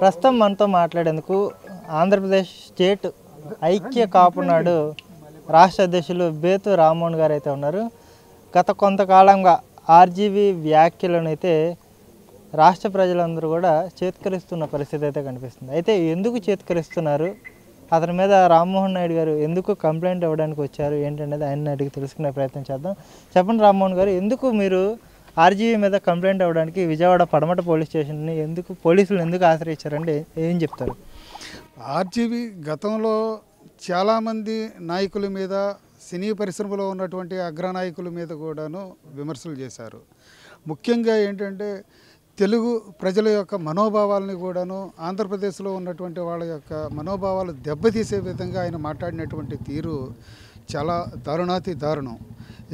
ప్రస్తుతం మనతో మాట్లాడేందుకు ఆంధ్రప్రదేశ్ స్టేట్ ఐక్య కాపునాడు రాష్ట్ర అధ్యక్షులు బేతు రామ్మోహన్ గారు అయితే ఉన్నారు. గత కొంతకాలంగా ఆర్జీవీ వ్యాఖ్యలను అయితే రాష్ట్ర ప్రజలందరూ కూడా చేత్కరిస్తున్న పరిస్థితి అయితే కనిపిస్తుంది. అయితే ఎందుకు చేత్కరిస్తున్నారు, అతని మీద రామ్మోహన్ నాయుడు గారు ఎందుకు కంప్లైంట్ ఇవ్వడానికి వచ్చారు ఏంటనేది ఆయన అడిగి తెలుసుకునే ప్రయత్నం చేద్దాం. చెప్పండి రామ్మోహన్ గారు, ఎందుకు మీరు ఆర్జీవీ మీద కంప్లైంట్ అవ్వడానికి విజయవాడ పడమట పోలీస్ స్టేషన్ని పోలీసులు ఎందుకు ఆశ్రయించారండి, ఏం చెప్తారు? ఆర్జీవీ గతంలో చాలామంది నాయకుల మీద, సినీ పరిశ్రమలో ఉన్నటువంటి అగ్రనాయకుల మీద కూడాను విమర్శలు చేశారు. ముఖ్యంగా ఏంటంటే తెలుగు ప్రజల యొక్క మనోభావాలని కూడాను, ఆంధ్రప్రదేశ్లో ఉన్నటువంటి వాళ్ళ యొక్క మనోభావాలు దెబ్బతీసే విధంగా ఆయన మాట్లాడినటువంటి తీరు చాలా దారుణాతి దారుణం.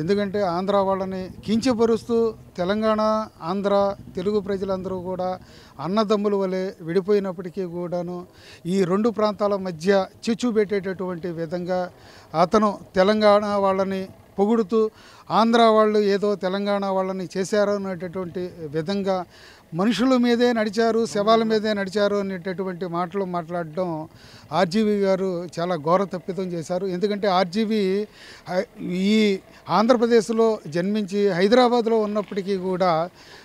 ఎందుకంటే ఆంధ్ర వాళ్ళని కించపరుస్తూ తెలంగాణ, ఆంధ్ర, తెలుగు ప్రజలందరూ కూడా అన్నదమ్ముల వలె విడిపోయినప్పటికీ కూడాను ఈ రెండు ప్రాంతాల మధ్య చిచ్చు పెట్టేటటువంటి విధంగా అతను తెలంగాణ వాళ్ళని పొగుడుతూ ఆంధ్ర వాళ్ళు ఏదో తెలంగాణ వాళ్ళని చేశారు అనేటటువంటి విధంగా మనుషుల మీదే నడిచారు, శవాల మీదే నడిచారు అనేటటువంటి మాటలు మాట్లాడడం ఆర్జీవీ గారు చాలా ఘోర తప్పిదం చేశారు. ఎందుకంటే ఆర్జీవీ ఈ ఆంధ్రప్రదేశ్లో జన్మించి హైదరాబాద్లో ఉన్నప్పటికీ కూడా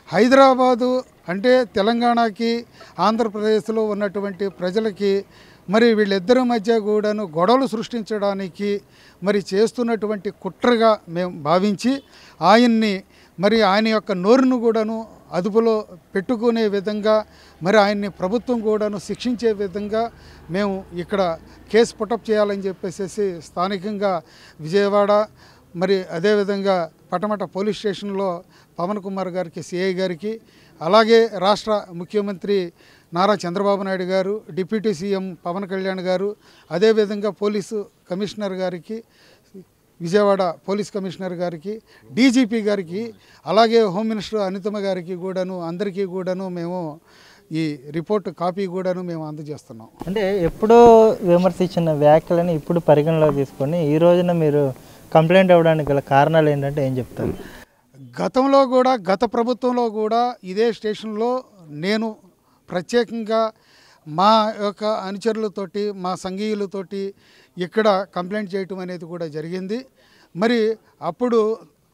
హైదరాబాదు అంటే తెలంగాణకి, ఆంధ్రప్రదేశ్లో ఉన్నటువంటి ప్రజలకి మరి వీళ్ళిద్దరి మధ్య కూడాను గొడవలు సృష్టించడానికి మరి చేస్తున్నటువంటి కుట్రగా మేము భావించి ఆయన యొక్క నోరును కూడాను అదుపులో పెట్టుకునే విధంగా మరి ఆయన్ని ప్రభుత్వం కూడాను శిక్షించే విధంగా మేము ఇక్కడ కేసు పుటప్ చేయాలని చెప్పేసి స్థానికంగా విజయవాడ మరి అదేవిధంగా పటమట పోలీస్ స్టేషన్లో పవన్ కుమార్ గారికి, సిఐ గారికి, అలాగే రాష్ట్ర ముఖ్యమంత్రి నారా చంద్రబాబు నాయుడు గారు, డిప్యూటీ సీఎం పవన్ కళ్యాణ్ గారు, అదేవిధంగా పోలీసు కమిషనర్ గారికి, విజయవాడ పోలీస్ కమిషనర్ గారికి, డీజీపీ గారికి, అలాగే హోమ్ మినిస్టర్ అనితమ్మ గారికి కూడాను అందరికీ కూడాను మేము ఈ రిపోర్ట్ కాపీ కూడాను మేము అందజేస్తున్నాం. అంటే ఎప్పుడో విమర్శించిన వ్యాఖ్యలను ఇప్పుడు పరిగణలో తీసుకొని ఈ రోజున మీరు కంప్లైంట్ ఇవ్వడానికి గల కారణాలు ఏంటంటే ఏం చెప్తారు? గతంలో కూడా, గత ప్రభుత్వంలో కూడా ఇదే స్టేషన్లో నేను ప్రత్యేకంగా మా యొక్క అనుచరులతోటి, మా సంఘీయులతోటి ఇక్కడ కంప్లైంట్ చేయటం అనేది కూడా జరిగింది. మరి అప్పుడు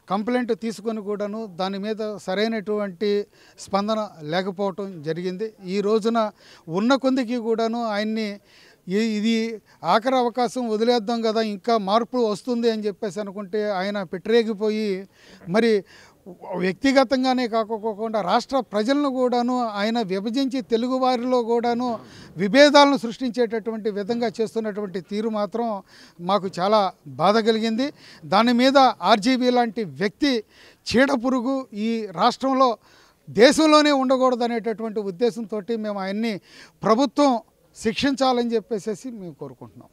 కంప్లైంట్ తీసుకొని కూడాను దాని మీద సరైనటువంటి స్పందన లేకపోవటం జరిగింది. ఈ రోజున ఉన్న కొందికి కూడాను ఆయన్ని ఇది ఆఖరి అవకాశం వదిలేద్దాం కదా, ఇంకా మార్పు వస్తుంది అని చెప్పేసి అనుకుంటే ఆయన పెట్టరేగిపోయి మరి వ్యక్తిగతంగానే కాకపోకుండా రాష్ట్ర ప్రజలను కూడాను ఆయన విభజించి తెలుగు వారిలో కూడాను విభేదాలను సృష్టించేటటువంటి విధంగా చేస్తున్నటువంటి తీరు మాత్రం మాకు చాలా బాధ కలిగింది. దాని మీద ఆర్జీవీ లాంటి వ్యక్తి చీడపురుగు ఈ రాష్ట్రంలో, దేశంలోనే ఉండకూడదు అనేటటువంటి ఉద్దేశంతో మేము ఆయన్ని ప్రభుత్వం శిక్షించాలని చెప్పేసి మేము కోరుకుంటున్నాం.